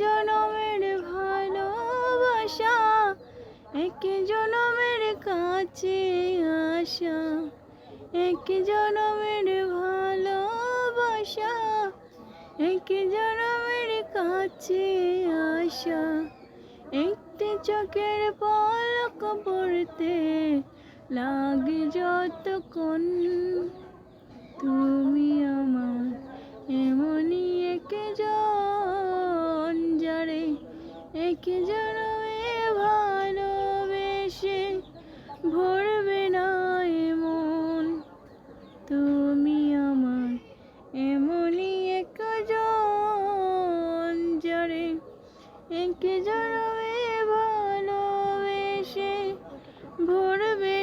জনমের ভালোবাসা, এক জনমের কাছে আসা, এক জনমের ভালোবাসা, এক জনমের কাছে আসা। একটি চোখের পলক পড়তে লাগে যতক্ষণ, তুমি আমার এমনই একজন, যারে এক জনমে ভালোবেসে ভরবে না এমন। তুমি আমার এমনই একজন, যারে এক জনমে ভালোবেসে ভরবে